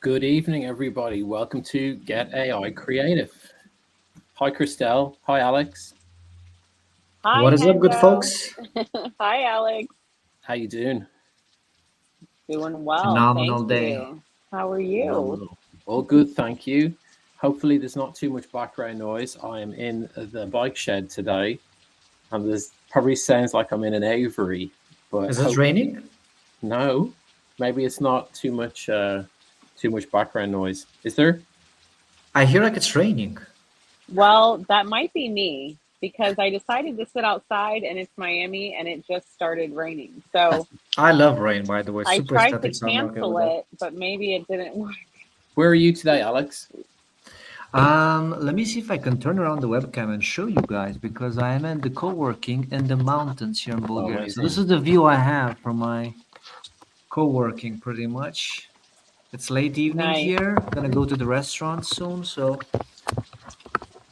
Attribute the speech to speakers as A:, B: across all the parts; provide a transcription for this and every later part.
A: Good evening, everybody. Welcome to Get AI Creative. Hi, Christelle. Hi, Alex.
B: Hi,
C: What is up, good
B: Hendo.
C: folks?
B: Hi, Alex.
A: How you doing?
B: Doing well, thank
C: Phenomenal day.
B: you. How are you?
A: Phenomenal. All good, thank you. Hopefully, there's not too much background noise. I am in the bike shed today, and there's probably sounds like I'm in an aviary, but
C: Is it
A: hope
C: raining?
A: no, maybe it's not too much background noise. Is there?
C: I hear like it's raining.
B: Well, that might be me because I decided to sit outside and it's Miami and it just started raining. So
C: I love rain, by the way.
B: I
C: Super
B: tried to
C: aesthetics. I'm okay
B: cancel
C: with that.
B: it, but maybe it didn't work.
A: Where are you today, Alex?
C: Let me see if I can turn around the webcam and show you guys because I am in the co-working in the mountains here in
A: Oh,
C: Bulgaria. So this
A: amazing.
C: is the view I have from my co-working pretty much. It's late evening
B: Nice.
C: here. I'm gonna go to the restaurant soon, so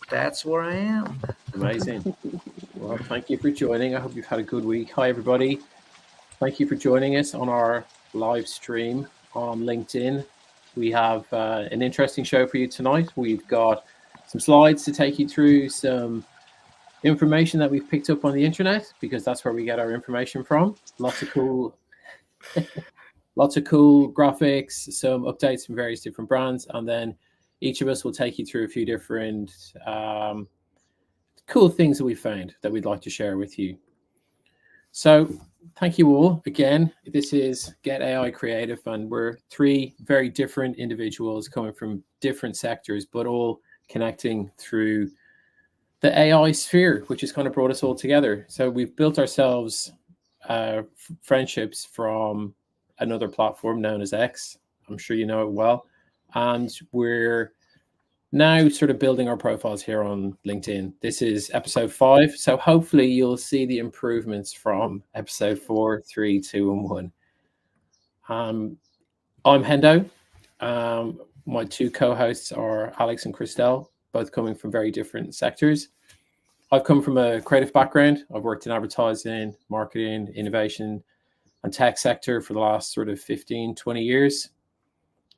C: that's where I am.
A: Amazing. Well, thank you for joining. I hope you've had a good week. Hi, everybody. Thank you for joining us on our live stream on LinkedIn. We have an interesting show for you tonight. We've got some slides to take you through some information that we've picked up on the internet because that's where we get our information from. Lots of cool, lots of cool graphics, some updates from various different brands, and then each of us will take you through a few different cool things that we found that we'd like to share with you. So thank you all again. This is Get AI Creative, and we're three very different individuals coming from different sectors, but all connecting through the AI sphere, which has kind of brought us all together. So we've built ourselves friendships from another platform known as X. I'm sure you know it well. And we're now sort of building our profiles here on LinkedIn. This is episode 5. So hopefully you'll see the improvements from episode 4, 3, 2, and 1. I'm Hendo. My two co-hosts are Alex and Christelle, both coming from very different sectors. I've come from a creative background. I've worked in advertising, marketing, innovation, and tech sector for the last sort of 15, 20 years.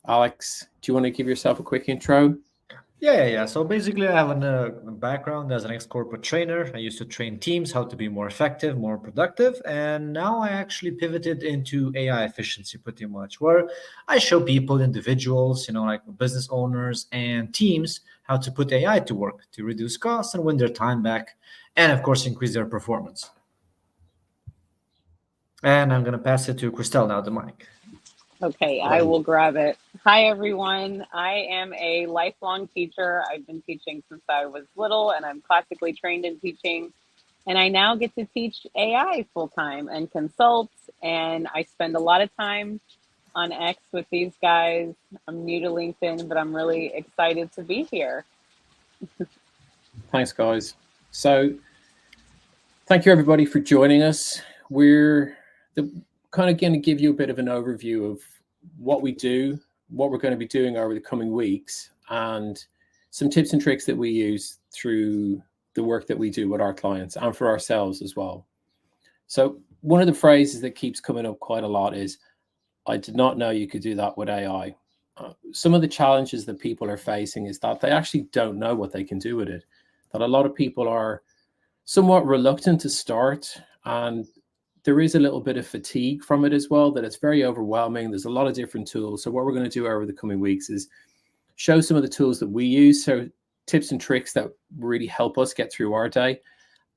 A: Alex, do you want to give yourself a quick intro?
C: Yeah. So basically, I have a background as an ex-corporate trainer. I used to train teams how to be more effective, more productive, and now I actually pivoted into AI efficiency pretty much, where I show people, individuals, like business owners and teams, how to put AI to work to reduce costs and win their time back, and of course, increase their performance. And I'm gonna pass it to Christelle now, the mic.
B: Okay, I
A: Great.
B: will grab it. Hi, everyone. I am a lifelong teacher. I've been teaching since I was little, and I'm classically trained in teaching. And I now get to teach AI full time and consult. And I spend a lot of time on X with these guys. I'm new to LinkedIn, but I'm really excited to be here.
A: Thanks, guys. So thank you, everybody, for joining us. We're kind of going to give you a bit of an overview of what we do, what we're going to be doing over the coming weeks, and some tips and tricks that we use through the work that we do with our clients and for ourselves as well. So one of the phrases that keeps coming up quite a lot is, I did not know you could do that with AI. Some of the challenges that people are facing is that they actually don't know what they can do with it, that a lot of people are somewhat reluctant to start, and there is a little bit of fatigue from it as well, that it's very overwhelming. There's a lot of different tools. So what we're going to do over the coming weeks is show some of the tools that we use, so tips and tricks that really help us get through our day,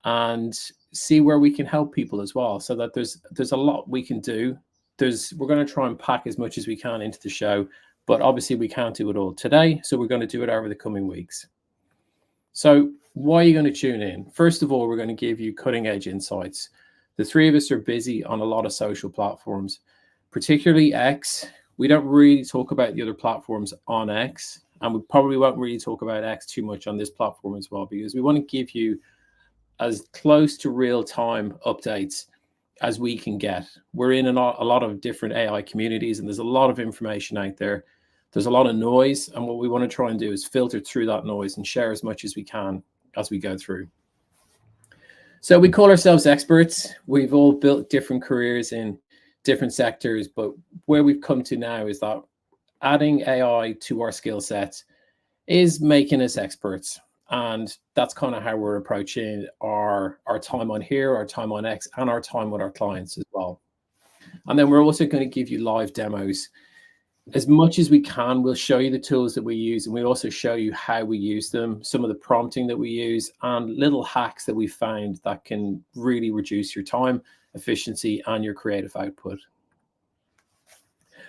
A: and see where we can help people as well, so that there's a lot we can do. We're going to try and pack as much as we can into the show, but obviously we can't do it all today, so we're going to do it over the coming weeks. So why are you going to tune in? First of all, we're going to give you cutting edge insights. The three of us are busy on a lot of social platforms, particularly X. We don't really talk about the other platforms on X, and we probably won't really talk about X too much on this platform as well, because we want to give you as close to real-time updates as we can get. We're in a lot of different AI communities, and there's a lot of information out there. There's a lot of noise, and what we want to try and do is filter through that noise and share as much as we can as we go through. So we call ourselves experts. We've all built different careers in different sectors, but where we've come to now is that adding AI to our skill sets is making us experts. And that's kind of how we're approaching our time on here, our time on X, and our time with our clients as well. And then we're also going to give you live demos. As much as we can, we'll show you the tools that we use, and we also show you how we use them, some of the prompting that we use, and little hacks that we found that can really reduce your time, efficiency, and your creative output.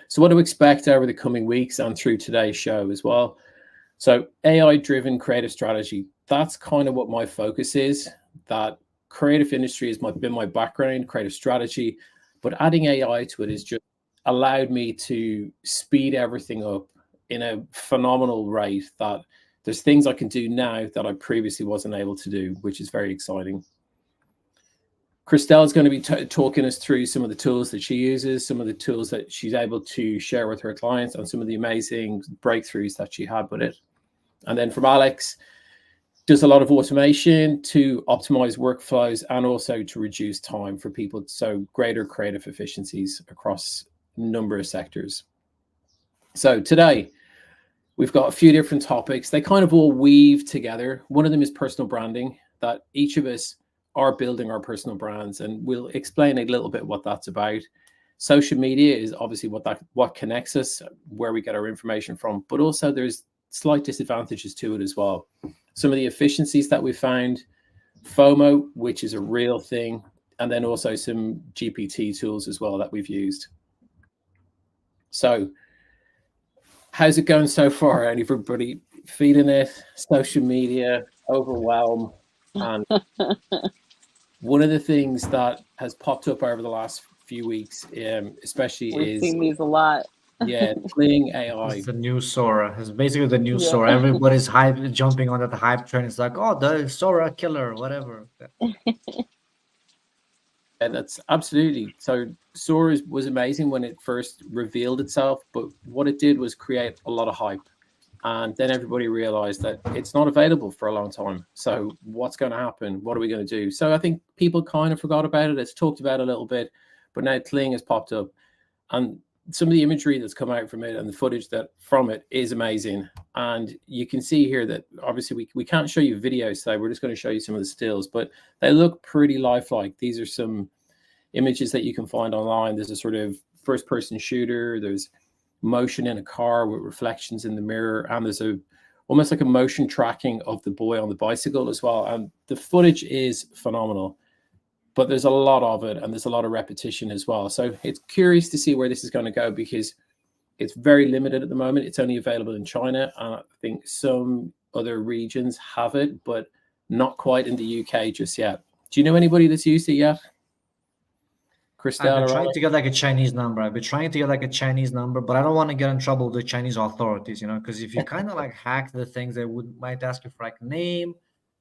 A: So what to expect over the coming weeks and through today's show as well. So AI-driven creative strategy, that's kind of what my focus is. That creative industry has been my background, creative strategy, but adding AI to it has just allowed me to speed everything up in a phenomenal rate, that there's things I can do now that I previously wasn't able to do, which is very exciting. Christelle is going to be talking us through some of the tools that she uses, some of the tools that she's able to share with her clients, and some of the amazing breakthroughs that she had with it. And then from Alex, does a lot of automation to optimize workflows and also to reduce time for people, so greater creative efficiencies across a number of sectors. So today, we've got a few different topics. They kind of all weave together. One of them is personal branding, that each of us are building our personal brands, and we'll explain a little bit what that's about. Social media is obviously what connects us, where we get our information from, but also there's slight disadvantages to it as well. Some of the efficiencies that we found, FOMO, which is a real thing, and then also some GPT tools as well that we've used. So how's it going so far? Everybody feeling it? Social media, overwhelm, and one of the things that has popped up over the last few weeks, especially
B: We've seen these a lot.
A: Yeah, Kling AI.
C: It's the new Sora. It's basically the new Sora. Everybody's jumping on that hype train. It's like, oh, the Sora killer, whatever.
A: Yeah, that's absolutely. So Sora was amazing when it first revealed itself, but what it did was create a lot of hype. And then everybody realized that it's not available for a long time. So what's going to happen? What are we going to do? So I think people kind of forgot about it. It's talked about a little bit, but now Kling has popped up. And some of the imagery that's come out from it and the footage that from it is amazing. And you can see here that obviously we can't show you videos today. We're just going to show you some of the stills, but they look pretty lifelike. These are some images that you can find online. There's a sort of first person shooter. There's motion in a car with reflections in the mirror. And there's almost like a motion tracking of the boy on the bicycle as well. And the footage is phenomenal. But there's a lot of it, and there's a lot of repetition as well. So it's curious to see where this is going to go, because it's very limited at the moment. It's only available in China, and I think some other regions have it, but not quite in the UK just yet. Do you know anybody that's used it yet? Christelle?
C: I've been trying to get like a Chinese number. But I don't want to get in trouble with the Chinese authorities, because if you kind of like hack the things, they might ask you for like name,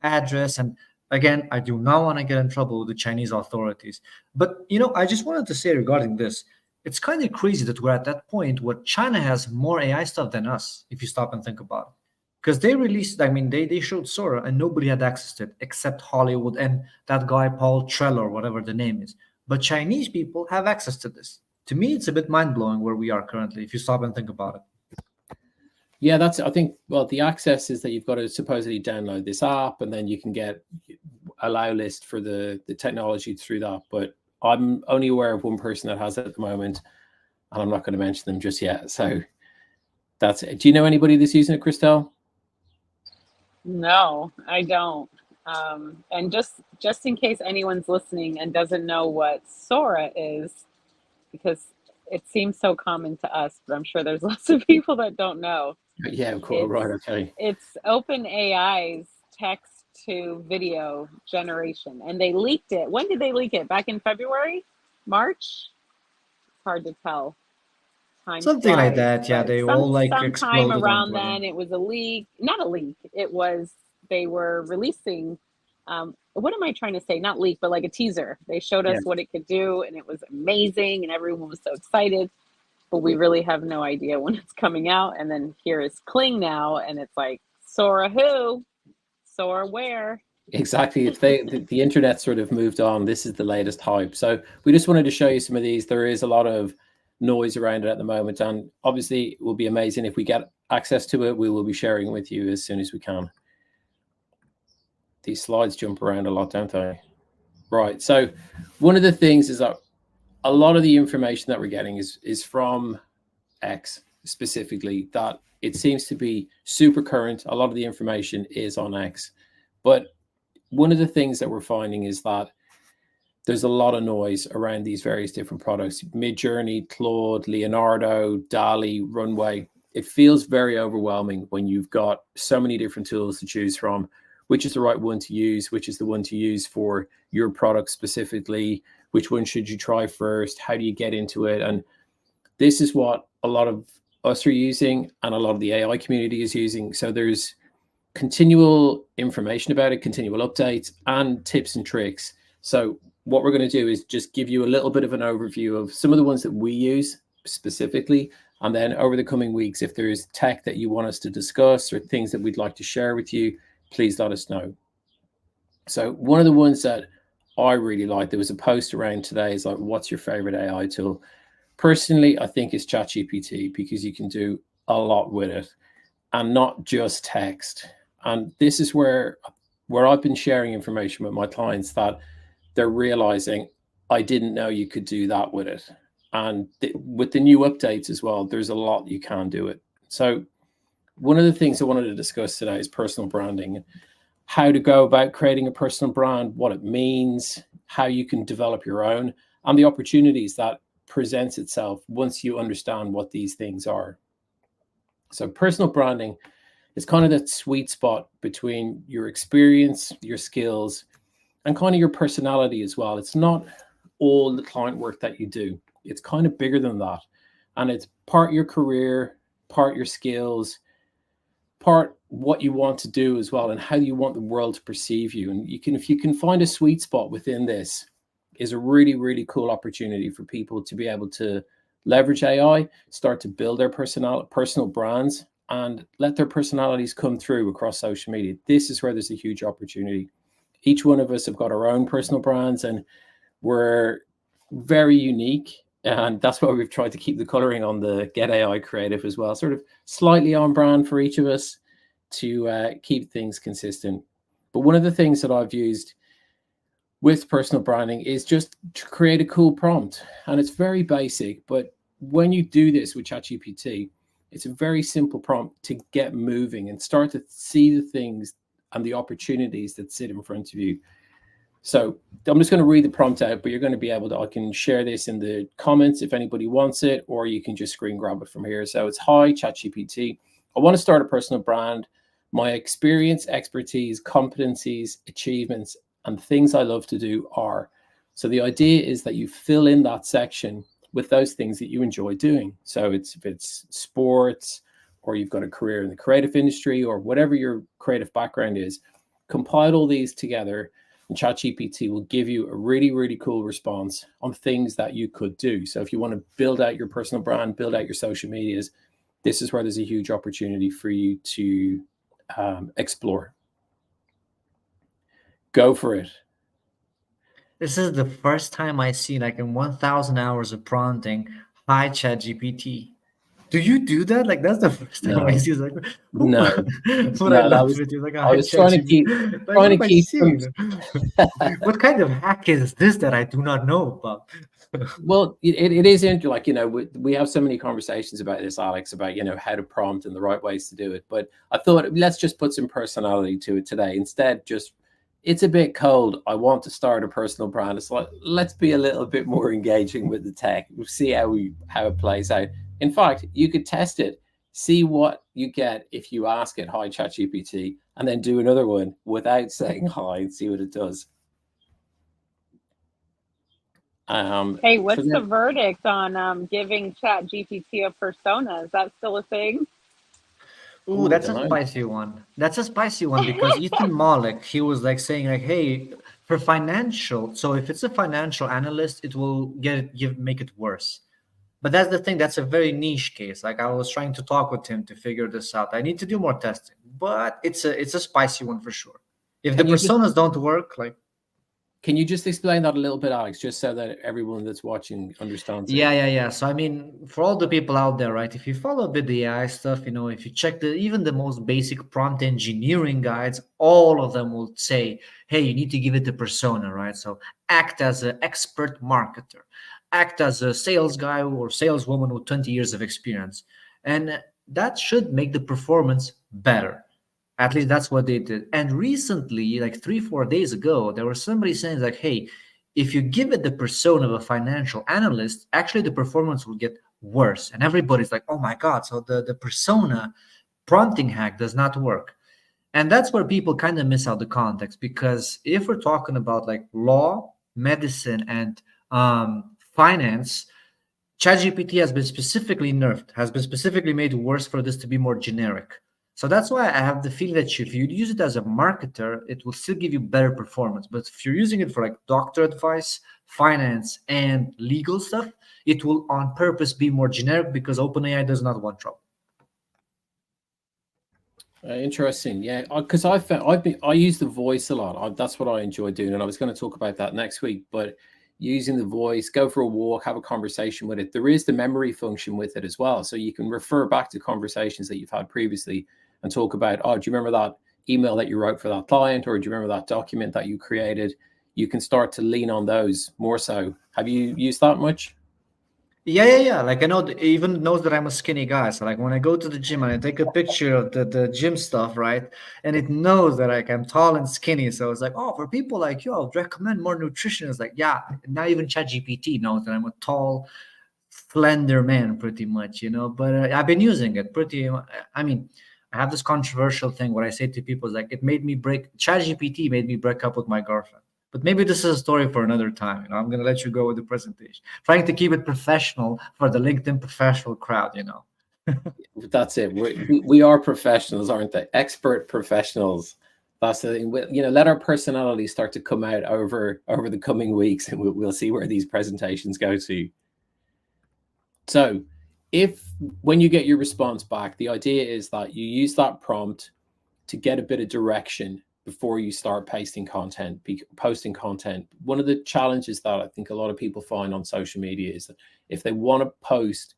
C: address, and again, I do not want to get in trouble with the Chinese authorities. But, I just wanted to say regarding this, it's kind of crazy that we're at that point where China has more AI stuff than us, if you stop and think about it. Because they released, they showed Sora and nobody had access to it except Hollywood and that guy, Paul Trello, or whatever the name is. But Chinese people have access to this. To me, it's a bit mind-blowing where we are currently, if you stop and think about it.
A: Yeah, I think, the access is that you've got to supposedly download this app, and then you can get allow list for the technology through that. But I'm only aware of one person that has it at the moment, and I'm not going to mention them just yet. So that's it. Do you know anybody that's using it, Christelle?
B: No, I don't. And just in case anyone's listening and doesn't know what Sora is, because it seems so common to us, but I'm sure there's lots of people that don't know.
A: Yeah, of course. Right. Okay.
B: It's OpenAI's text to video generation, and they leaked it. When did they leak it? Back in February, March? It's hard to tell.
C: Something like that. Yeah, they all like
B: sometime around then. It was a leak. Not a leak. It was they were releasing. What am I trying to say? Not leak, but like a teaser. They showed us what it could do, and it was amazing, and everyone was so excited. But we really have no idea when it's coming out. And then here is Kling now, and it's like, Sora who? Sora where?
A: Exactly. If the internet sort of moved on, this is the latest hype. So we just wanted to show you some of these. There is a lot of noise around it at the moment. And obviously it will be amazing if we get access to it. We will be sharing with you as soon as we can. These slides jump around a lot, don't they? Right. So one of the things is that a lot of the information that we're getting is from X specifically, that it seems to be super current. A lot of the information is on X. But one of the things that we're finding is that there's a lot of noise around these various different products. Midjourney, Claude, Leonardo, DALL-E, Runway. It feels very overwhelming when you've got so many different tools to choose from. Which is the right one to use? Which is the one to use for your product specifically? Which one should you try first? How do you get into it? And this is what a lot of us are using and a lot of the AI community is using. So there's continual information about it, continual updates and tips and tricks. So what we're going to do is just give you a little bit of an overview of some of the ones that we use specifically. And then over the coming weeks, if there's tech that you want us to discuss or things that we'd like to share with you, please let us know. So one of the ones that I really like, there was a post around today, is like, what's your favorite AI tool? Personally, I think it's ChatGPT, because you can do a lot with it and not just text. And this is where I've been sharing information with my clients that they're realizing, I didn't know you could do that with it. And with the new updates as well, there's a lot you can do it. So one of the things I wanted to discuss today is personal branding, how to go about creating a personal brand, what it means, how you can develop your own, and the opportunities that presents itself once you understand what these things are. So personal branding is kind of that sweet spot between your experience, your skills, and kind of your personality as well. It's not all the client work that you do. It's kind of bigger than that. And it's part your career, part your skills, part what you want to do as well, and how you want the world to perceive you. And you can, if you can find a sweet spot within this, is a really, really cool opportunity for people to be able to leverage AI, start to build their personal brands, and let their personalities come through across social media. This is where there's a huge opportunity. Each one of us have got our own personal brands, and we're very unique. And that's why we've tried to keep the coloring on the Get AI Creative as well, sort of slightly on brand for each of us to keep things consistent. But one of the things that I've used with personal branding is just to create a cool prompt. And it's very basic, but when you do this with ChatGPT, it's a very simple prompt to get moving and start to see the things and the opportunities that sit in front of you. So I'm just going to read the prompt out, but you're going to be able to, I can share this in the comments if anybody wants it, or you can just screen grab it from here. So it's, hi, ChatGPT. I want to start a personal brand. My experience, expertise, competencies, achievements, and things I love to do are. So the idea is that you fill in that section with those things that you enjoy doing. So if it's sports, or you've got a career in the creative industry, or whatever your creative background is, compile all these together, and ChatGPT will give you a really, really cool response on things that you could do. So if you want to build out your personal brand, build out your social medias, this is where there's a huge opportunity for you to explore. Go for it.
C: This is the first time I see, like, in 1,000 hours of prompting, hi ChatGPT. Do you do that? Like, that's the first time I see. It's like,
A: No.
C: What
A: No,
C: I love with you. Like,
A: I was trying to keep
C: what kind of hack is this that I do not know about?
A: Well, it is interesting. Like, you know, we have so many conversations about this, Alex, about, you know, how to prompt and the right ways to do it. But I thought, let's just put some personality to it today. Instead, just, it's a bit cold. I want to start a personal brand. It's like, let's be a little bit more engaging with the tech. We'll see how it plays out. In fact, you could test it, see what you get if you ask it, hi ChatGPT, and then do another one without saying hi and see what it does.
B: Hey, what's the verdict on giving ChatGPT a persona? Is that still a thing?
C: Ooh, that's a spicy one. That's a spicy one because Ethan Mollick, he was like saying like, hey, for financial, so if it's a financial analyst, it will make it worse. But that's the thing, that's a very niche case. Like, I was trying to talk with him to figure this out. I need to do more testing, but it's a spicy one for sure. If the personas don't work, like,
A: Can you just explain that a little bit, Alex, just so that everyone that's watching understands it?
C: Yeah. So I mean, for all the people out there, right? If you follow a bit the AI stuff, if you check even the most basic prompt engineering guides, all of them will say, "Hey, you need to give it a persona, right? So act as an expert marketer, act as a sales guy or saleswoman with 20 years of experience," and that should make the performance better. At least that's what they did. And recently, like 3, 4 days ago, there was somebody saying like, "Hey, if you give it the persona of a financial analyst, actually the performance will get worse." And everybody's like, "Oh my God." So the persona prompting hack does not work. And that's where people kind of miss out the context, because if we're talking about like law, medicine, and finance, ChatGPT has been specifically nerfed, has been specifically made worse for this to be more generic. So that's why I have the feeling that if you use it as a marketer, it will still give you better performance. But if you're using it for like doctor advice, finance, and legal stuff, it will on purpose be more generic because OpenAI does not want trouble.
A: Interesting, yeah. Because I use the voice a lot. That's what I enjoy doing, and I was going to talk about that next week. But using the voice, go for a walk, have a conversation with it. There is the memory function with it as well, so you can refer back to conversations that you've had previously and talk about, oh, do you remember that email that you wrote for that client, or do you remember that document that you created? You can start to lean on those more so. Have you used that much?
C: Yeah. Like I know, it even knows that I'm a skinny guy. So like when I go to the gym and I take a picture of the gym stuff, right? And it knows that like I'm tall and skinny. So it's like, oh, for people like you, I would recommend more nutrition. It's like, yeah, now even ChatGPT knows that I'm a tall, slender man, pretty much, But I've been using it pretty. I mean, I have this controversial thing. What I say to people is like, ChatGPT made me break up with my girlfriend. But maybe this is a story for another time. I'm going to let you go with the presentation. Trying to keep it professional for the LinkedIn professional crowd.
A: That's it. We are professionals, aren't they? Expert professionals. That's the thing. Let our personalities start to come out over the coming weeks, and we'll see where these presentations go to. So when you get your response back, the idea is that you use that prompt to get a bit of direction before you start posting content. One of the challenges that I think a lot of people find on social media is that if they want to post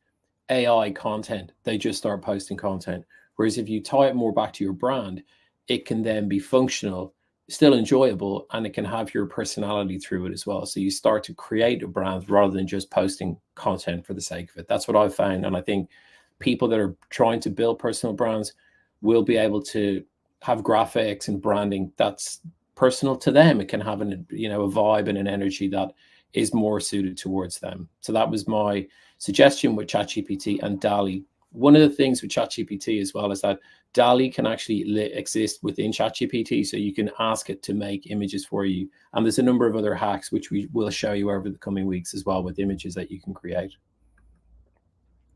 A: AI content, they just start posting content. Whereas if you tie it more back to your brand, it can then be functional, still enjoyable, and it can have your personality through it as well. So you start to create a brand rather than just posting content for the sake of it. That's what I've found. And I think people that are trying to build personal brands will be able to have graphics and branding that's personal to them. It can have a vibe and an energy that is more suited towards them. So that was my suggestion with ChatGPT and DALL-E. One of the things with ChatGPT as well is that DALL-E can actually exist within ChatGPT, so you can ask it to make images for you. And there's a number of other hacks which we will show you over the coming weeks as well, with images that you can create.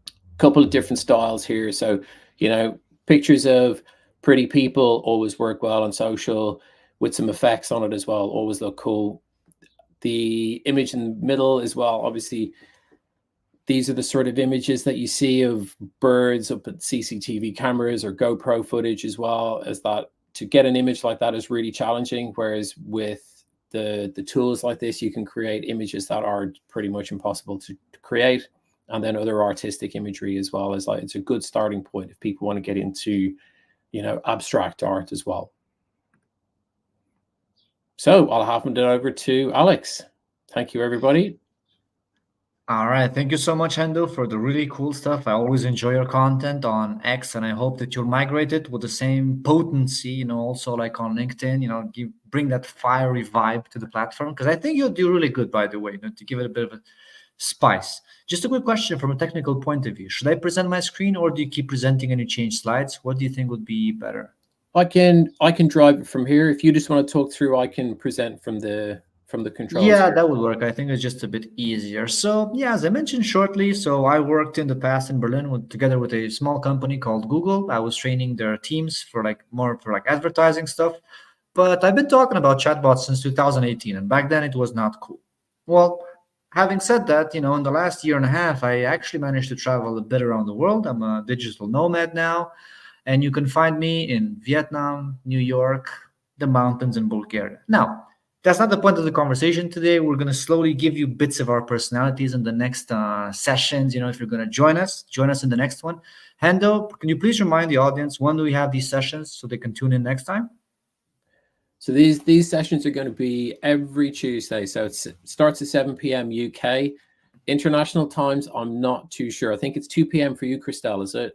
A: A couple of different styles here. So, pictures of pretty people always work well on social, with some effects on it as well, always look cool. The image in the middle as well, obviously, these are the sort of images that you see of birds up at CCTV cameras or GoPro footage as well. As that, to get an image like that is really challenging. Whereas with the tools like this, you can create images that are pretty much impossible to create. And then other artistic imagery as well. It's a good starting point if people want to get into, abstract art as well. So I'll hand it over to Alex. Thank you, everybody.
C: All right. Thank you so much, Hendo, for the really cool stuff. I always enjoy your content on X, and I hope that you'll migrate it with the same potency, also like on LinkedIn, bring that fiery vibe to the platform, because I think you'll do really good, by the way, to give it a bit of a spice. Just a quick question from a technical point of view. Should I present my screen, or do you keep presenting and you change slides? What do you think would be better?
A: I can drive it from here. If you just want to talk through, I can present from the controls.
C: Yeah, that would work. I think it's just a bit easier. So yeah, as I mentioned shortly, so I worked in the past in Berlin together with a small company called Google. I was training their teams for more advertising stuff. But I've been talking about chatbots since 2018, and back then it was not cool. Well, having said that, in the last year and a half, I actually managed to travel a bit around the world. I'm a digital nomad now, and you can find me in Vietnam, New York, the mountains, and Bulgaria. Now, that's not the point of the conversation today. We're going to slowly give you bits of our personalities in the next sessions. If you're going to join us in the next one. Hendo, can you please remind the audience when do we have these sessions so they can tune in next time?
A: So these sessions are going to be every Tuesday. So it starts at 7 p.m. UK. International times, I'm not too sure. I think it's 2 p.m. for you, Christelle, is it?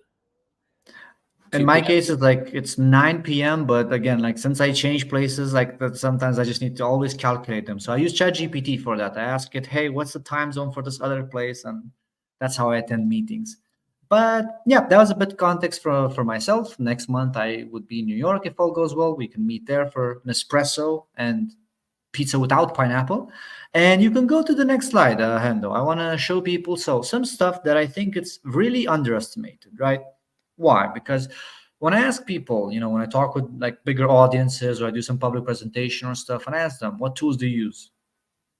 C: In my case, it's 9 p.m. But again, since I change places, that sometimes I just need to always calculate them. So I use ChatGPT for that. I ask it, hey, what's the time zone for this other place? And that's how I attend meetings. But yeah, that was a bit context for myself. Next month, I would be in New York if all goes well. We can meet there for an espresso and pizza without pineapple. And you can go to the next slide, Hendo. I want to show people some stuff that I think it's really underestimated, right? Why? Because when I ask people, when I talk with bigger audiences or I do some public presentation or stuff, and I ask them, what tools do you use?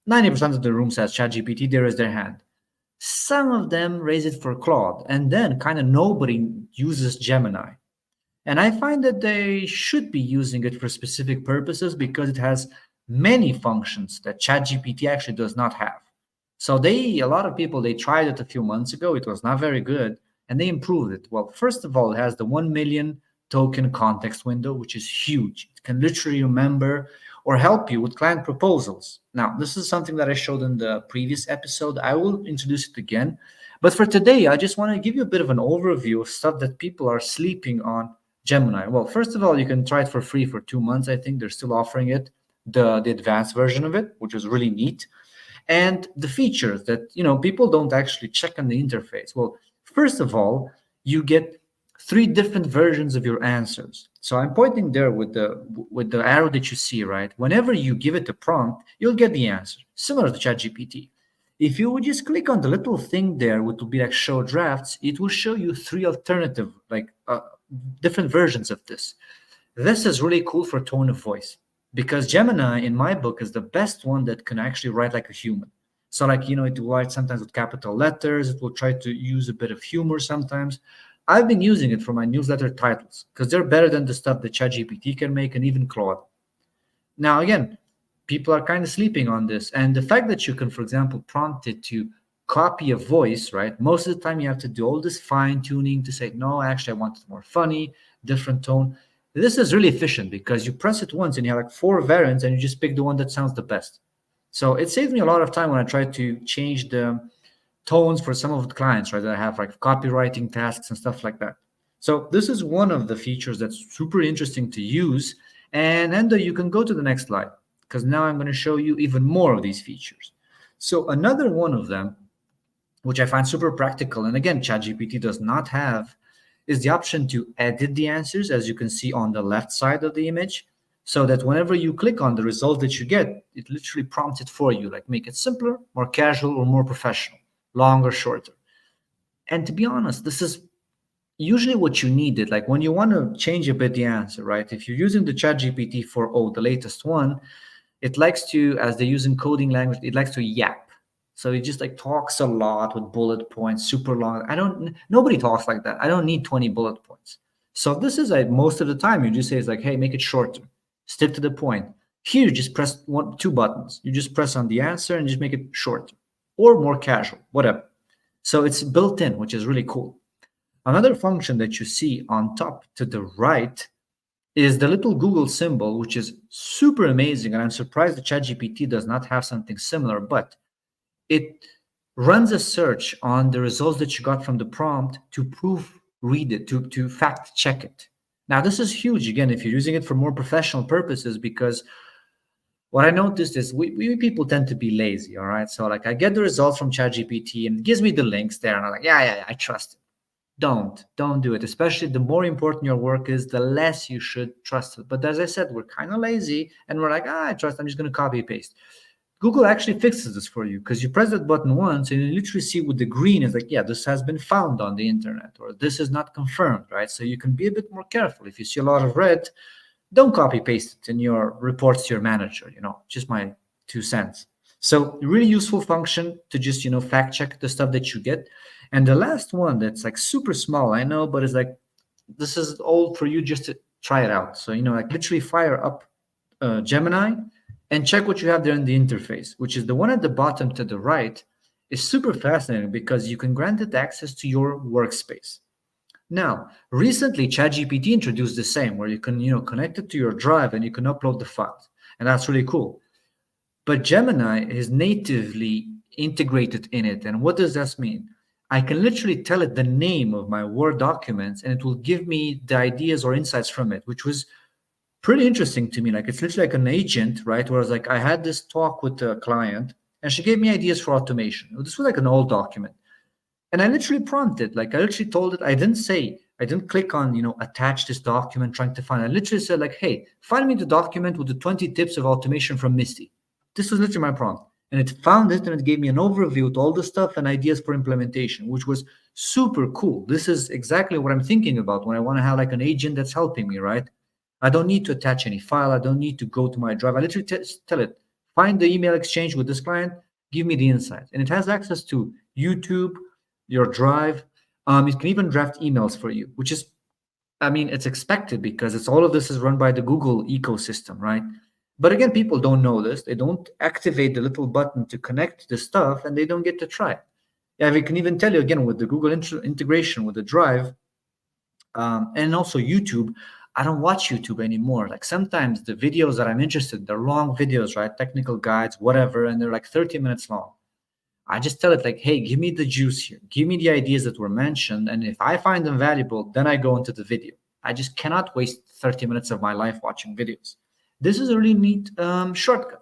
C: 90% of the room says ChatGPT, they raise their hand. Some of them raise it for Claude, and then kind of nobody uses Gemini. And I find that they should be using it for specific purposes because it has many functions that ChatGPT actually does not have. So a lot of people, they tried it a few months ago. It was not very good, and they improved it. Well, first of all, it has the 1 million token context window, which is huge. It can literally remember or help you with client proposals. Now, this is something that I showed in the previous episode. I will introduce it again. But for today, I just want to give you a bit of an overview of stuff that people are sleeping on Gemini. Well, first of all, you can try it for free for 2 months. I think they're still offering it, the advanced version of it, which is really neat. And the features that, people don't actually check on the interface. Well, first of all, you get 3 different versions of your answers. So I'm pointing there with the arrow that you see, right? Whenever you give it a prompt, you'll get the answer, similar to ChatGPT. If you would just click on the little thing there, which will be like show drafts, it will show you 3 alternative, different versions of this. This is really cool for tone of voice because Gemini, in my book, is the best one that can actually write like a human. So it will write sometimes with capital letters. It will try to use a bit of humor sometimes. I've been using it for my newsletter titles because they're better than the stuff that ChatGPT can make and even Claude. Now, again, people are kind of sleeping on this. And the fact that you can, for example, prompt it to copy a voice, right? Most of the time you have to do all this fine tuning to say, no, actually, I want it more funny, different tone. This is really efficient because you press it once and you have 4 variants and you just pick the one that sounds the best. So it saves me a lot of time when I try to change the tones for some of the clients, right? That I have copywriting tasks and stuff like that. So this is one of the features that's super interesting to use. And Hendo, you can go to the next slide because now I'm going to show you even more of these features. So another one of them, which I find super practical, and again, ChatGPT does not have, is the option to edit the answers, as you can see on the left side of the image, so that whenever you click on the result that you get, it literally prompts it for you, make it simpler, more casual, or more professional, longer, shorter. And to be honest, this is usually what you needed. When you want to change a bit the answer, right? If you're using the ChatGPT 4.0, the latest one, it likes to, as they use in coding language, it likes to yap. So it just talks a lot with bullet points, super long. Nobody talks like that. I don't need 20 bullet points. So this is most of the time you just say, hey, make it shorter, stick to the point. Here, you just press 2 buttons. You just press on the answer and just make it shorter or more casual, whatever. So it's built in, which is really cool. Another function that you see on top to the right is the little Google symbol, which is super amazing. And I'm surprised that ChatGPT does not have something similar, but it runs a search on the results that you got from the prompt to proofread it, to fact check it. Now, this is huge, again, if you're using it for more professional purposes, because what I noticed is we people tend to be lazy, all right? So I get the results from ChatGPT and it gives me the links there. And I'm like, yeah, I trust it. Don't do it. Especially the more important your work is, the less you should trust it. But as I said, we're kind of lazy and we're like, I trust, I'm just going to copy paste. Google actually fixes this for you because you press that button once and you literally see with the green is yeah, this has been found on the internet or this is not confirmed, right? So you can be a bit more careful. If you see a lot of red, don't copy paste it in your reports to your manager, just my 2 cents. So really useful function to just, fact check the stuff that you get. And the last one that's super small, I know, but it's this is all for you just to try it out. So, literally fire up Gemini and check what you have there in the interface, which is the one at the bottom to the right, is super fascinating because you can grant it access to your workspace. Now, recently, ChatGPT introduced the same, where you can, connect it to your drive and you can upload the files, and that's really cool. But Gemini is natively integrated in it, and what does that mean? I can literally tell it the name of my Word documents, and it will give me the ideas or insights from it, which was pretty interesting to me. Like, it's literally like an agent, right? Whereas, like, I had this talk with a client, and she gave me ideas for automation. This was like an old document. And I literally prompted, like, I literally told it, I didn't click on, attach this document, trying to find. I literally said, like, hey, find me the document with the 20 tips of automation from Misty. This was literally my prompt. And it found it, and it gave me an overview with all the stuff and ideas for implementation, which was super cool. This is exactly what I'm thinking about when I want to have like an agent that's helping me, right? I don't need to attach any file. I don't need to go to my drive. I literally tell it, find the email exchange with this client, give me the insights. And it has access to YouTube, your drive. It can even draft emails for you, which is, it's expected because all of this is run by the Google ecosystem, right? But again, people don't know this. They don't activate the little button to connect the stuff, and they don't get to try it. Yeah, we can even tell you again with the Google integration with the drive, and also YouTube. I don't watch YouTube anymore. Like, sometimes the videos that I'm interested, they're long videos, right? Technical guides, whatever, and they're like 30 minutes long. I just tell it, like, hey, give me the juice here. Give me the ideas that were mentioned. And if I find them valuable, then I go into the video. I just cannot waste 30 minutes of my life watching videos. This is a really neat shortcut.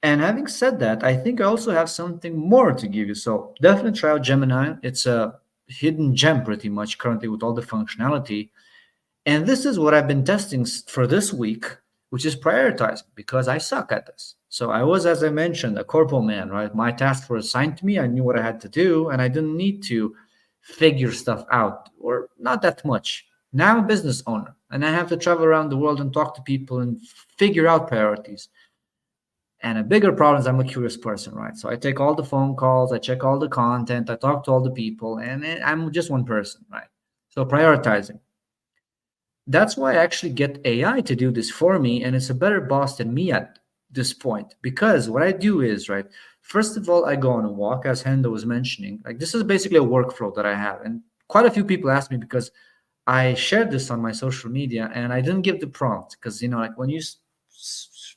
C: And having said that, I think I also have something more to give you. So definitely try out Gemini. It's a hidden gem pretty much currently with all the functionality. And this is what I've been testing for this week, which is prioritizing, because I suck at this. So I was, as I mentioned, a corpo man, right? My tasks were assigned to me. I knew what I had to do, and I didn't need to figure stuff out, or not that much. Now I'm a business owner, and I have to travel around the world and talk to people and figure out priorities. And a bigger problem is I'm a curious person, right? So I take all the phone calls, I check all the content, I talk to all the people, and I'm just one person, right? So prioritizing. That's why I actually get AI to do this for me, and it's a better boss than me at this point. Because what I do is, right, first of all, I go on a walk, as Hendo was mentioning. Like, this is basically a workflow that I have. And quite a few people ask me, because I shared this on my social media and I didn't give the prompt, because, like, when you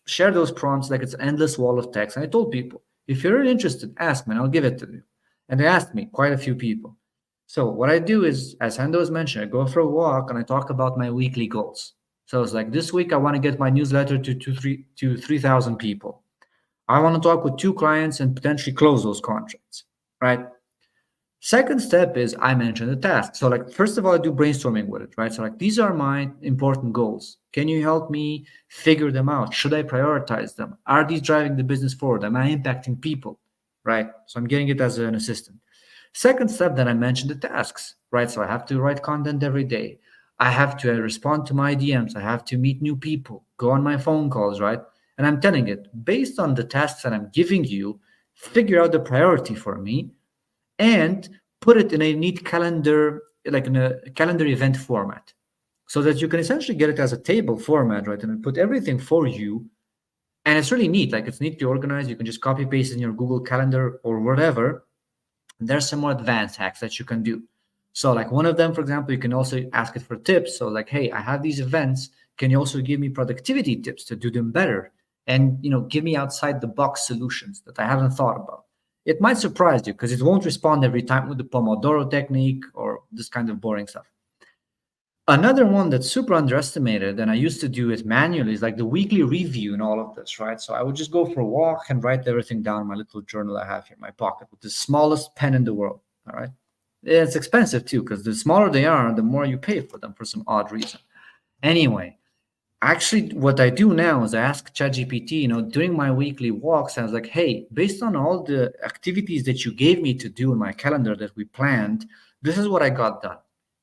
C: share those prompts, like, it's an endless wall of text. And I told people, if you're really interested, ask me and I'll give it to you. And they asked me, quite a few people. So what I do is, as Hendo has mentioned, I go for a walk and I talk about my weekly goals. So it's like, this week I want to get my newsletter to 3,000 people. I want to talk with 2 clients and potentially close those contracts, right? Second step is I mention the task. So, like, first of all, I do brainstorming with it, right? So, like, these are my important goals. Can you help me figure them out? Should I prioritize them? Are these driving the business forward? Am I impacting people, right? So I'm getting it as an assistant. Second step, then I mentioned the tasks, right? So I have to write content every day. I have to respond to my DMs. I have to meet new people, go on my phone calls, right? And I'm telling it, based on the tasks that I'm giving you, figure out the priority for me and put it in a neat calendar, like in a calendar event format, so that you can essentially get it as a table format, right? And put everything for you. And it's really neat. Like, it's neat to organize. You can just copy paste in your Google Calendar or whatever. There's some more advanced hacks that you can do. So, like, one of them, for example, you can also ask it for tips. So, like, hey, I have these events. Can you also give me productivity tips to do them better? And, give me outside the box solutions that I haven't thought about. It might surprise you because it won't respond every time with the Pomodoro technique or this kind of boring stuff. Another one that's super underestimated, and I used to do it manually, is like the weekly review and all of this, right? So I would just go for a walk and write everything down in my little journal I have here in my pocket with the smallest pen in the world, all right? It's expensive too, because the smaller they are, the more you pay for them for some odd reason. Anyway, actually, what I do now is I ask ChatGPT, during my weekly walks, I was like, hey, based on all the activities that you gave me to do in my calendar that we planned, this is what I got done.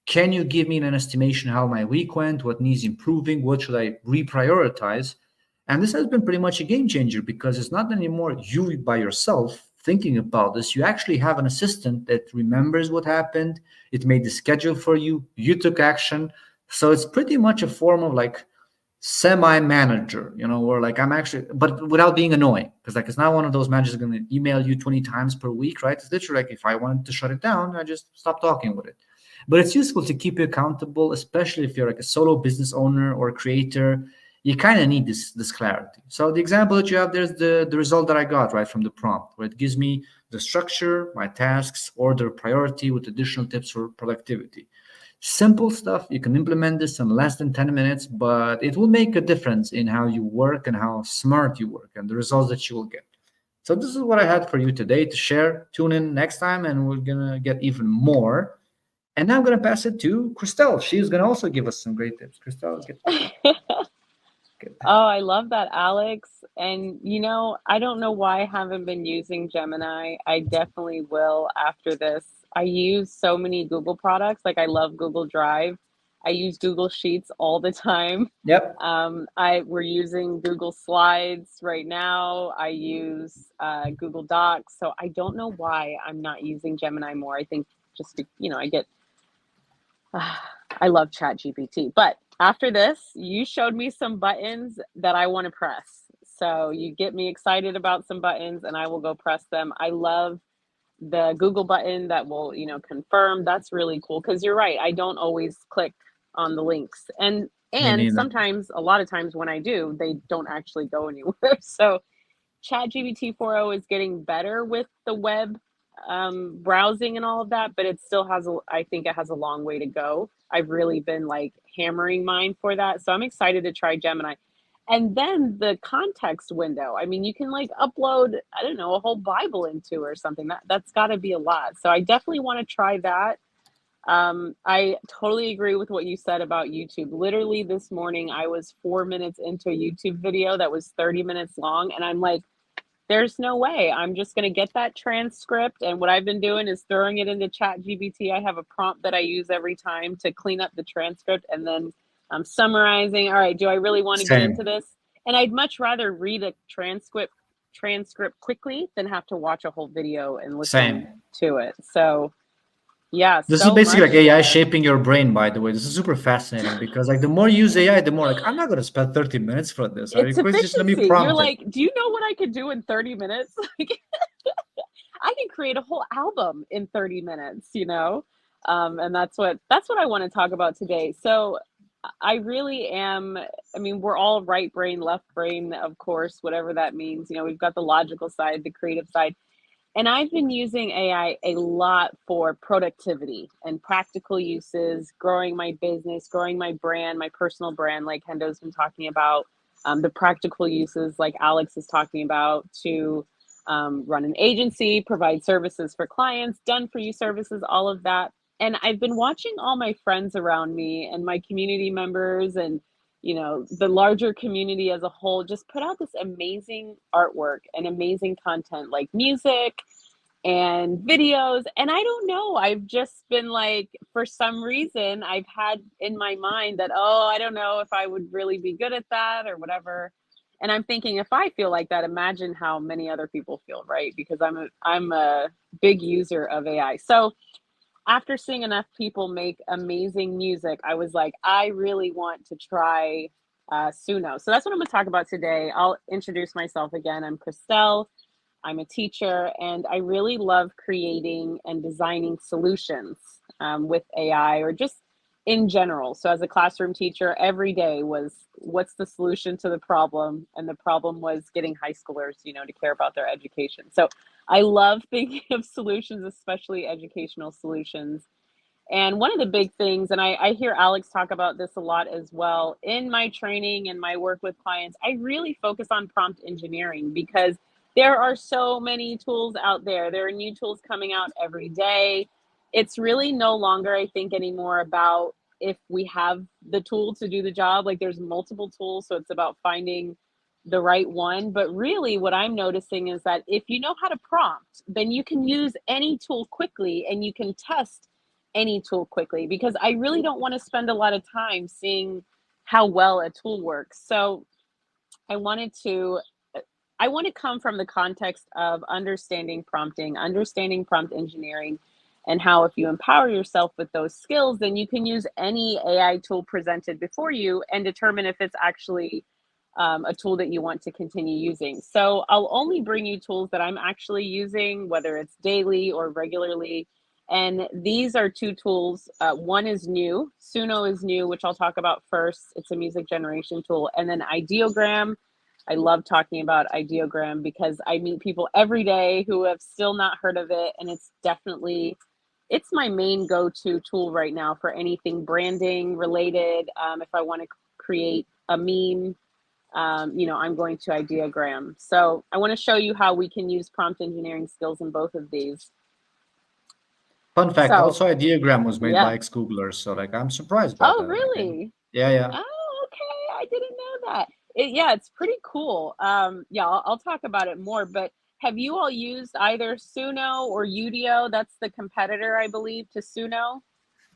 C: Can you give me an estimation how my week went, what needs improving, what should I reprioritize? And this has been pretty much a game changer, because it's not anymore you by yourself thinking about this. You actually have an assistant that remembers what happened. It made the schedule for you. You took action. So it's pretty much a form of like semi-manager, where like I'm actually, but without being annoying, because like it's not one of those managers going to email you 20 times per week, right? It's literally like if I wanted to shut it down, I just stop talking with it. But it's useful to keep you accountable, especially if you're like a solo business owner or creator. You kind of need this clarity. So the example that you have there's the result that I got right from the prompt, where it gives me the structure, my tasks, order, priority with additional tips for productivity. Simple stuff. You can implement this in less than 10 minutes, but it will make a difference in how you work and how smart you work and the results that you will get. So this is what I had for you today to share. Tune in next time and we're going to get even more. And now I'm going to pass it to Christelle. She's going to also give us some great tips. Christelle, get
B: Oh, I love that, Alex. And I don't know why I haven't been using Gemini. I definitely will after this. I use so many Google products. Like I love Google Drive. I use Google Sheets all the time.
C: Yep.
B: We're using Google Slides right now. I use Google Docs. So I don't know why I'm not using Gemini more. I think just I get I love ChatGPT. But after this, you showed me some buttons that I want to press. So you get me excited about some buttons and I will go press them. I love the Google button that will, confirm. That's really cool because you're right. I don't always click on the links.
C: Me
B: And
C: neither.
B: sometimes, a lot of times when I do, they don't actually go anywhere. So ChatGPT 4.0 is getting better with the web browsing and all of that, but it still has I think it has a long way to go. I've really been like hammering mine for that. So I'm excited to try Gemini. And then the context window. I mean, you can like upload, I don't know, a whole Bible into or something. That's got to be a lot. So I definitely want to try that. I totally agree with what you said about YouTube. Literally this morning, I was 4 minutes into a YouTube video that was 30 minutes long. And I'm like, there's no way. I'm just going to get that transcript. And what I've been doing is throwing it into ChatGPT. I have a prompt that I use every time to clean up the transcript. And then I'm summarizing. All right, do I really want to get into
C: Same.
B: this? And I'd much rather read a transcript quickly than have to watch a whole video and listen
C: Same.
B: to it. So yeah,
C: This is
B: so
C: basically
B: much
C: like AI
B: there.
C: shaping your brain, by the way. This is super fascinating because like the more you use AI, the more like I'm not gonna spend 30 minutes for this. Are you
B: It's
C: crazy? Just let me
B: efficiency. You're
C: prompt it.
B: like, do you know what I could do in 30 minutes? Like, I can create a whole album in 30 minutes. And that's what I want to talk about today. So I really am, I mean, we're all right brain, left brain, of course, whatever that means. We've got the logical side, the creative side. And I've been using AI a lot for productivity and practical uses, growing my business, growing my brand, my personal brand, like Hendo's been talking about, the practical uses, like Alex is talking about, to run an agency, provide services for clients, done for you services, all of that. And I've been watching all my friends around me and my community members and the larger community as a whole just put out this amazing artwork and amazing content like music and videos. And I don't know, I've just been like, for some reason, I've had in my mind that, oh, I don't know if I would really be good at that or whatever. And I'm thinking, if I feel like that, imagine how many other people feel, right? Because I'm a big user of AI. So after seeing enough people make amazing music, I was like, I really want to try Suno. So that's what I'm going to talk about today. I'll introduce myself again. I'm Christelle. I'm a teacher, and I really love creating and designing solutions with AI or just in general. So as a classroom teacher, every day was what's the solution to the problem? And the problem was getting high schoolers, to care about their education. So I love thinking of solutions, especially educational solutions. And one of the big things, and I hear Alex talk about this a lot as well, in my training and my work with clients, I really focus on prompt engineering because there are so many tools out there. There are new tools coming out every day. It's really no longer, I think, anymore about if we have the tool to do the job. Like there's multiple tools, so it's about finding the right one. But really what I'm noticing is that if you know how to prompt, then you can use any tool quickly and you can test any tool quickly, because I really don't want to spend a lot of time seeing how well a tool works. So I wanted to I want to come from the context of understanding prompting, understanding prompt engineering, and how if you empower yourself with those skills, then you can use any AI tool presented before you and determine if it's actually a tool that you want to continue using. So I'll only bring you tools that I'm actually using, whether it's daily or regularly. And these are two tools. One is new. Suno is new, which I'll talk about first. It's a music generation tool. And then Ideogram. I love talking about Ideogram because I meet people every day who have still not heard of it. And it's my main go-to tool right now for anything branding related. If I want to create a meme, I'm going to Ideogram. So I want to show you how we can use prompt engineering skills in both of these.
C: Fun fact,
B: So,
C: also Ideogram was made
B: yeah.
C: by ex-Googlers, so like I'm surprised by
B: Oh,
C: that.
B: really?
C: Yeah.
B: Oh, okay. I didn't know that. It's pretty cool. I'll talk about it more, but have you all used either Suno or Udio? That's the competitor, I believe, to Suno.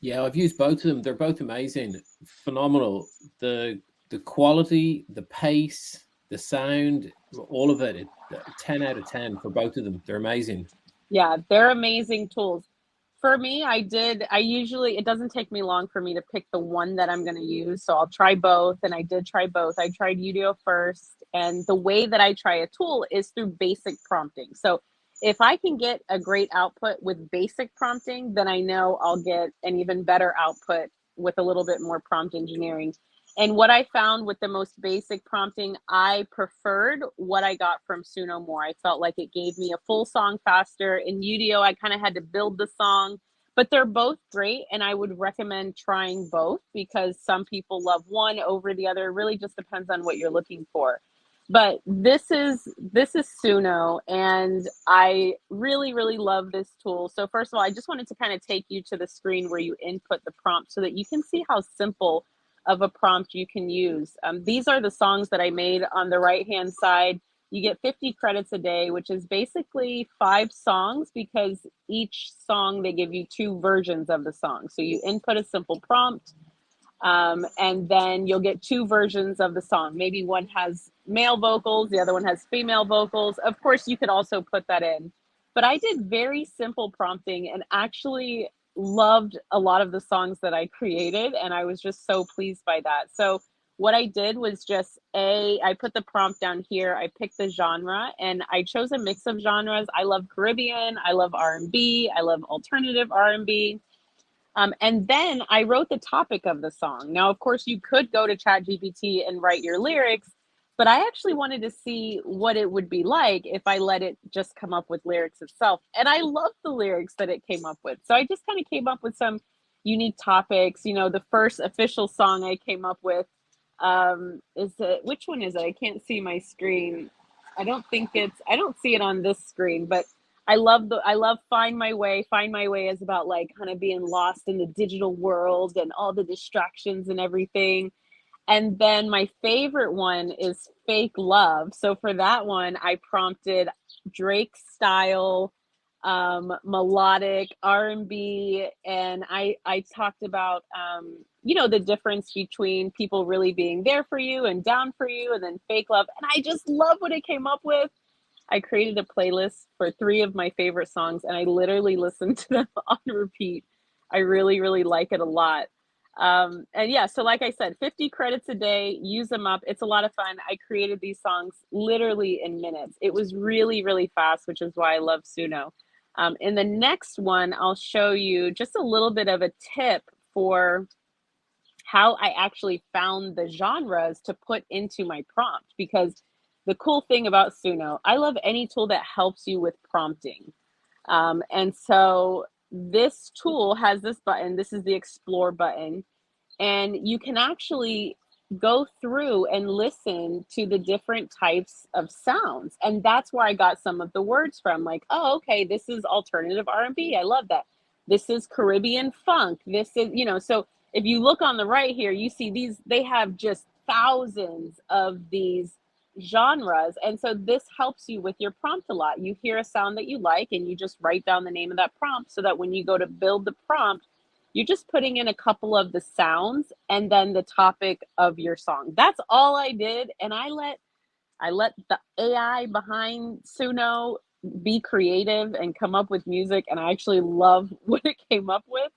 A: Yeah, I've used both of them. They're both amazing, phenomenal. The quality, the pace, the sound, all of it. 10 out of 10 for both of them. They're amazing.
B: Yeah, they're amazing tools. For me, it doesn't take me long for me to pick the one that I'm going to use. So I'll try both. And I did try both. I tried Udio first. And the way that I try a tool is through basic prompting. So if I can get a great output with basic prompting, then I know I'll get an even better output with a little bit more prompt engineering. And what I found with the most basic prompting, I preferred what I got from Suno more. I felt like it gave me a full song faster. In Udio, I kind of had to build the song, but they're both great. And I would recommend trying both because some people love one over the other. It really just depends on what you're looking for. But this is Suno, and I really, really love this tool. So first of all, I just wanted to kind of take you to the screen where you input the prompt so that you can see how simple of a prompt you can use. These are the songs that I made on the right-hand side. You get 50 credits a day, which is basically 5 songs because each song, they give you 2 versions of the song. So you input a simple prompt, and then you'll get 2 versions of the song. Maybe one has male vocals, the other one has female vocals. Of course, you could also put that in. But I did very simple prompting and actually loved a lot of the songs that I created, and I was just so pleased by that. So what I did was I put the prompt down here, I picked the genre, and I chose a mix of genres. I love Caribbean, I love R&B, I love alternative R&B. And then I wrote the topic of the song. Now, of course, you could go to ChatGPT and write your lyrics, but I actually wanted to see what it would be like if I let it just come up with lyrics itself. And I love the lyrics that it came up with. So I just kind of came up with some unique topics. The first official song I came up with which one is it? I can't see my screen. I don't see it on this screen, but I love Find My Way. Find My Way is about like kind of being lost in the digital world and all the distractions and everything. And then my favorite one is Fake Love. So for that one, I prompted Drake style, melodic R&B, and I talked about the difference between people really being there for you and down for you, and then Fake Love. And I just love what it came up with. I created a playlist for 3 of my favorite songs, and I literally listened to them on repeat. I really, really like it a lot. So like I said, 50 credits a day, use them up. It's a lot of fun. I created these songs literally in minutes. It was really, really fast, which is why I love Suno. In the next one, I'll show you just a little bit of a tip for how I actually found the genres to put into my prompt, because the cool thing about Suno, I love any tool that helps you with prompting. And so this tool has this button. This is the Explore button. And you can actually go through and listen to the different types of sounds. And that's where I got some of the words from. Like, oh, okay, this is alternative R&B. I love that. This is Caribbean funk. This is, so if you look on the right here, you see they have just thousands of these genres. And so this helps you with your prompt a lot. You hear a sound that you like and you just write down the name of that prompt so that when you go to build the prompt, you're just putting in a couple of the sounds and then the topic of your song. That's all I did. And I let the AI behind Suno be creative and come up with music, and I actually love what it came up with.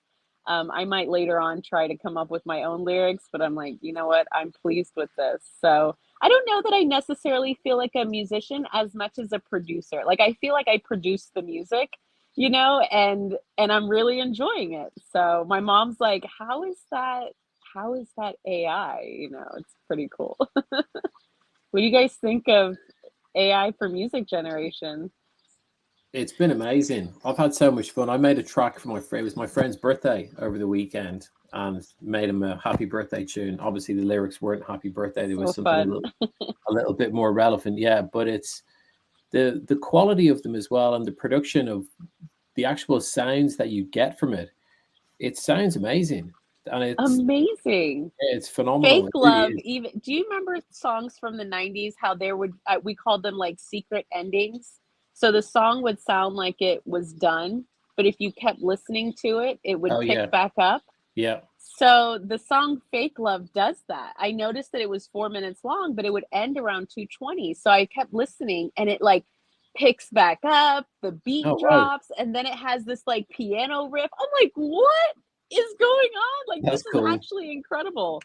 B: I might later on try to come up with my own lyrics, but I'm like, you know what? I'm pleased with this. So I don't know that I necessarily feel like a musician as much as a producer. Like I feel like I produce the music, and I'm really enjoying it. So my mom's like, "How is that? How is that AI?" It's pretty cool. What do you guys think of AI for music generation?
A: It's been amazing. I've had so much fun. I made a track for my friend. It was my friend's birthday over the weekend, and made him a happy birthday tune. Obviously, the lyrics weren't happy birthday. There was
B: So
A: something
B: fun.
A: a little bit more relevant. Yeah, but it's the quality of them as well, and the production of the actual sounds that you get from it. It sounds amazing, and
B: Amazing.
A: it's phenomenal.
B: Fake
A: It really
B: Love,
A: is.
B: even do you remember songs from the 90s how there would we called them like secret endings? So the song would sound like it was done, but if you kept listening to it, it would
A: Oh
B: pick
A: yeah,
B: back up.
A: yeah.
B: So the song Fake Love does that. I noticed that it was 4 minutes long, but it would end around 2:20. So I kept listening and it like picks back up, the beat
A: Oh wow,
B: drops, and then it has this like piano riff. I'm like, what is going on? Like, this
A: that's
B: is
A: cool.
B: actually incredible.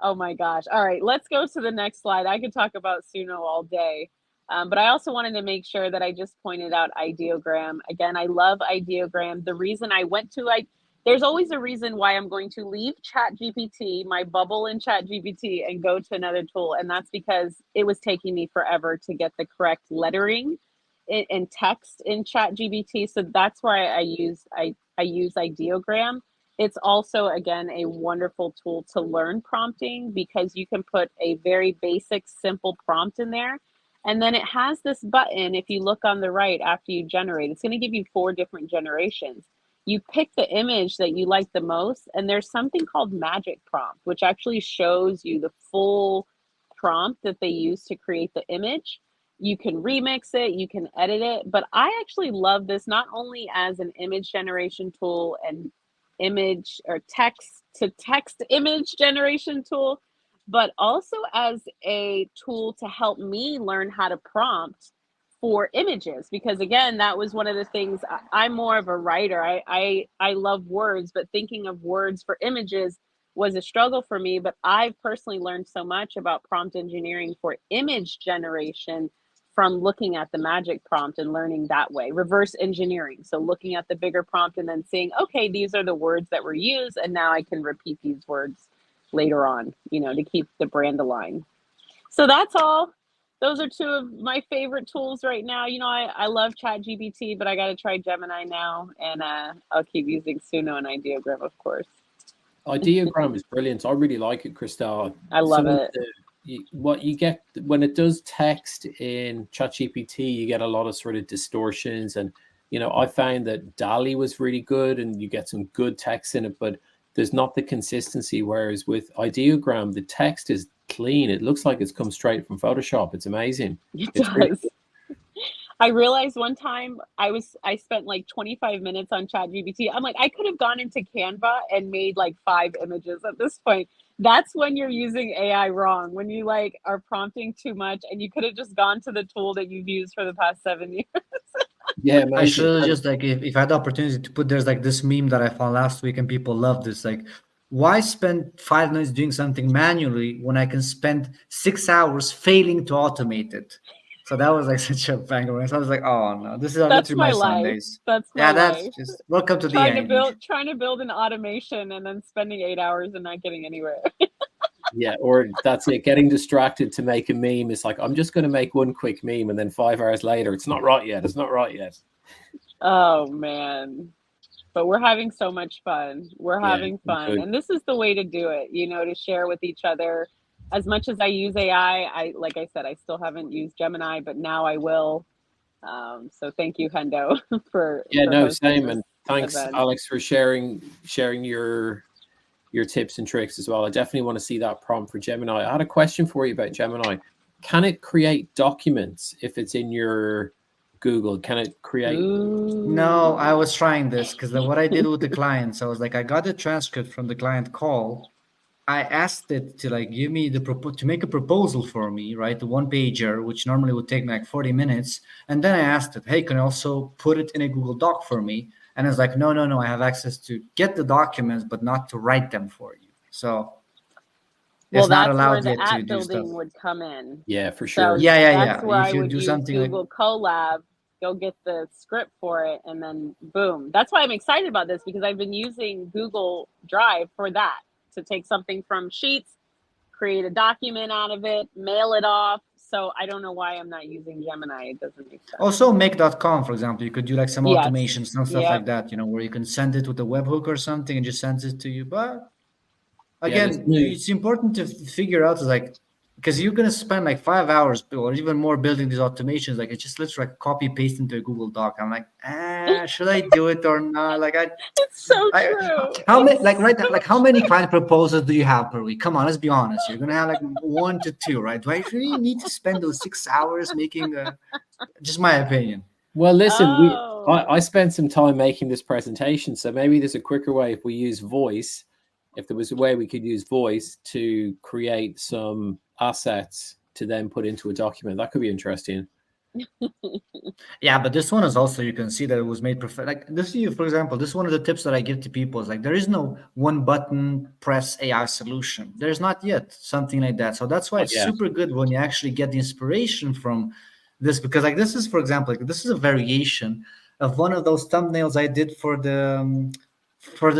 B: Oh my gosh. All right, let's go to the next slide. I could talk about Suno all day. But I also wanted to make sure that I just pointed out Ideogram. Again, I love Ideogram. The reason I went to there's always a reason why I'm going to leave ChatGPT, my bubble in ChatGPT, and go to another tool. And that's because it was taking me forever to get the correct lettering in text in ChatGPT. So that's why I use Ideogram. It's also, again, a wonderful tool to learn prompting because you can put a very basic, simple prompt in there. And then it has this button, if you look on the right after you generate, it's going to give you 4 different generations. You pick the image that you like the most, and there's something called Magic Prompt, which actually shows you the full prompt that they use to create the image. You can remix it, you can edit it, but I actually love this not only as an image generation tool and image or text to text image generation tool, but also as a tool to help me learn how to prompt for images. Because again, that was one of the things. I'm more of a writer. I love words, but thinking of words for images was a struggle for me. But I've personally learned so much about prompt engineering for image generation from looking at the Magic Prompt and learning that way, reverse engineering. So looking at the bigger prompt and then seeing, okay, these are the words that were used, and now I can repeat these words later on, to keep the brand aligned. So that's all. Those are 2 of my favorite tools right now. I love ChatGPT, but I got to try Gemini now, and I'll keep using Suno and Ideogram, of course.
A: Ideogram is brilliant. I really like it, Christelle.
B: I love it.
A: What you get when it does text in ChatGPT, you get a lot of sort of distortions, and I found that DALL-E was really good, and you get some good text in it, but there's not the consistency. Whereas with Ideogram, the text is clean. It looks like it's come straight from Photoshop. It's amazing.
B: It
A: It's
B: does.
A: really good.
B: I realized one time I spent like 25 minutes on ChatGPT. I'm like, I could have gone into Canva and made like 5 images at this point. That's when you're using AI wrong, when you like are prompting too much, and you could have just gone to the tool that you've used for the past 7 years.
A: Yeah,
C: I
A: amazing.
C: should just like if I had the opportunity to put there's like this meme that I found last week and people love this like why spend 5 minutes doing something manually when I can spend 6 hours failing to automate it? So that was like such a banger. So I was like, oh no, this is
B: That's
C: literally
B: my
C: my
B: life.
C: Sundays.
B: That's my
C: Yeah, that's
B: life.
C: just welcome to the
B: Trying to
C: end.
B: build an automation and then spending 8 hours and not getting anywhere.
A: Yeah, or that's it. Getting distracted to make a meme. It's like, I'm just going to make one quick meme, and then 5 hours later, it's not right yet. It's not right yet.
B: Oh man. But we're having so much fun. We're
A: Yeah,
B: having fun.
A: good.
B: And this is the way to do it, to share with each other. As much as I use AI, like I said, I still haven't used Gemini, but now I will. So thank you, Hendo, for
A: Yeah, no,
B: hosting
A: same.
B: this
A: And thanks,
B: event.
A: Alex, for sharing your tips and tricks as well. I definitely want to see that prompt for Gemini. I had a question for you about Gemini. Can it create documents if it's in your Google? Can it create?
C: No, I
B: Ooh.
C: was trying this because what I did with the clients, I was like, I got the transcript from the client call, I asked it to like give me to make a proposal for me, right? The one pager, which normally would take me like 40 minutes. And then I asked it, hey, can you also put it in a Google Doc for me? And it's like, no, no, no, I have access to get the documents, but not to write them for you. So
B: Well,
C: it's not
B: that's where
C: allowed
B: the
C: yet to
B: app
C: do stuff.
B: building would come in.
A: Yeah, for
B: So
A: sure.
C: Yeah.
B: that's where
C: If
B: I
C: you
B: would
C: do
B: use
C: something like,
B: Google Colab, go get the script for it, and then boom. That's why I'm excited about this, because I've been using Google Drive for that, to take something from Sheets, create a document out of it, mail it off. So I don't know why I'm not using Gemini. It doesn't make sense.
C: also make.com, for example, you could do like some
B: Yes.
C: automations, some stuff
B: Yep.
C: like that, where you can send it with a webhook or something and just sends it to you. But
A: Yeah, there's
C: again,
A: new.
C: it's important to figure out is like, because you're gonna spend like 5 hours or even more building these automations. Like it just looks like copy paste into a Google Doc. I'm like, should I do it or not? Like
B: It's so true.
C: how many like how many client proposals do you have per week? Come on, let's be honest. You're gonna have like 1 to 2, right? Do I really need to spend those 6 hours making just my opinion?
A: Well, listen,
B: Oh.
A: I spent some time making this presentation, so maybe there's a quicker way if we use voice. If there was a way we could use voice to create some assets to then put into a document, that could be interesting.
C: Yeah, but this one is also, you can see that it was made perfect. Like this, for example, this is one of the tips that I give to people is like there is no one button press AI solution. There's not yet something like that. So that's why it's
A: Yeah.
C: super good when you actually get the inspiration from this, because like this is, for example, like this is a variation of one of those thumbnails I did for the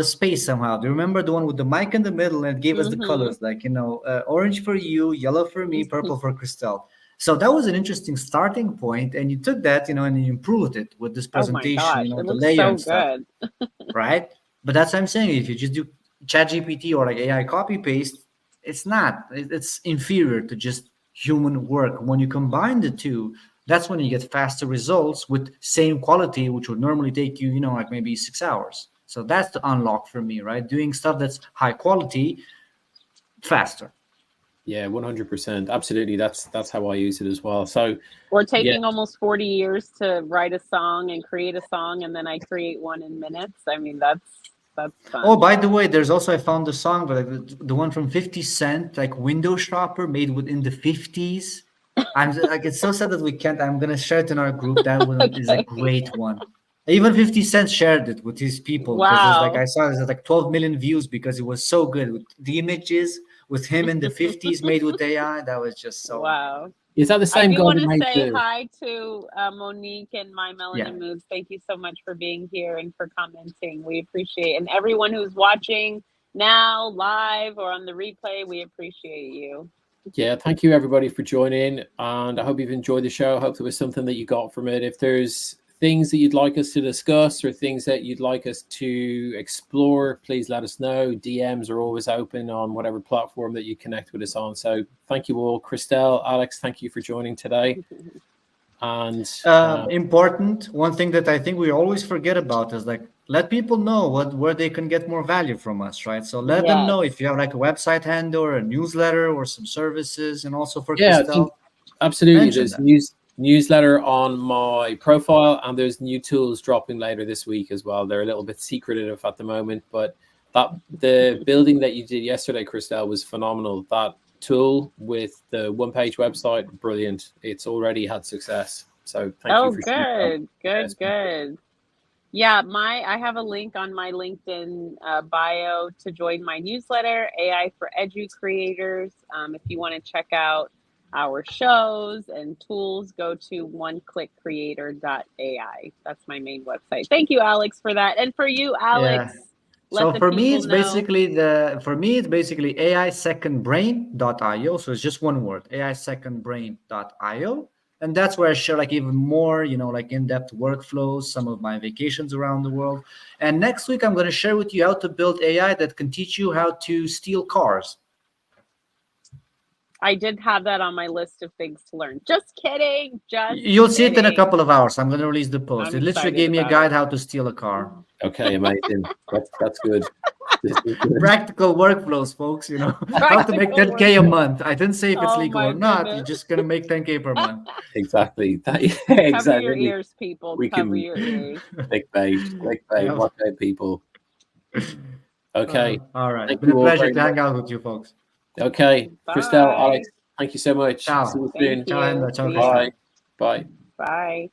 C: space somehow. Do you remember the one with the mic in the middle and it gave us the colors, like orange for you, yellow for me, purple for Christelle. So that was an interesting starting point, and you took that, and you improved it with this
B: Oh my
C: presentation,
B: gosh, it
C: the
B: looks
C: layer
B: so
C: and stuff,
B: good.
C: right? But that's what I'm saying. If you just do ChatGPT or like AI copy paste, it's not. It's inferior to just human work. When you combine the two, that's when you get faster results with same quality, which would normally take you, like maybe 6 hours. So that's the unlock for me, right? Doing stuff that's high quality, faster.
A: Yeah, 100%. Absolutely. That's how I use it as well. So
B: Or taking almost 40 years to write a song and create a song, and then I create one in minutes. I mean, that's fun.
C: Oh, by the way, there's also, I found the song, but like the one from 50 Cent, like Window Shopper, made within the 50s. I'm like, it's so sad that we can't. I'm gonna share it in our group. That one is a great one. Even 50 Cent shared it with his people because it's like
B: Wow.
C: I saw it like 12 million views because it was so good with the images with him in the 50s made with AI. That was just so
B: Wow.
A: is that the
B: I
A: same
B: do
A: guy
B: want
A: that
B: to
A: made
B: say
A: the
B: hi to Monique and My Melanin Moves. Thank you so much for being here and for commenting. We appreciate it. And everyone who's watching now live or on the replay, we appreciate you.
A: Yeah, thank you everybody for joining, and I hope you've enjoyed the show. I hope there was something that you got from it. If there's things that you'd like us to discuss or things that you'd like us to explore, please let us know. DMs are always open on whatever platform that you connect with us on. So thank you all. Christelle, Alex, thank you for joining today. And
C: important one thing that I think we always forget about is like let people know where they can get more value from us, right? So let them know if you have like a website handle or a newsletter or some services, and also for Christelle.
A: Absolutely. There's newsletter on my profile, and there's new tools dropping later this week as well. They're a little bit secretive at the moment, but the building that you did yesterday, Christelle, was phenomenal. That tool with the one-page website, brilliant. It's already had success. So thank you for
B: sharing. Good. Yeah, I have a link on my LinkedIn bio to join my newsletter, AI for Edu Creators. If you want to check out our shows and tools, go to oneclickcreator.ai. That's my main website. Thank you, Alex, for that. And for you, Alex.
C: Yeah. So for me, it's basically AIsecondbrain.io. So it's just one word, AIsecondbrain.io. And that's where I share like even more, like in-depth workflows, some of my vacations around the world. And next week, I'm going to share with you how to build AI that can teach you how to steal cars.
B: I did have that on my list of things to learn. Just kidding.
C: You'll see it in a couple of hours. I'm going to release the post.
B: It
C: literally gave me a guide how to steal a car.
A: Okay, amazing. That's good.
C: Practical workflows, folks. How to make 10K a month. I didn't say if it's legal or not. You're just gonna make 10K per month.
A: Exactly.
B: Exactly. Cover your ears, people. Cover your ears.
A: Clickbait, people. Okay.
C: All right.
A: Thank
C: Been a
A: you all
C: pleasure
A: very
C: to hang
A: much.
C: out with you folks.
A: Okay. Christelle,
B: Bye.
A: Alex, thank you so much.
C: Ciao.
A: See you
B: Thank
A: soon.
C: Ciao, Emma.
B: you.
C: Ciao,
B: See
C: Christelle.
B: you.
A: Bye. Bye.
B: Bye.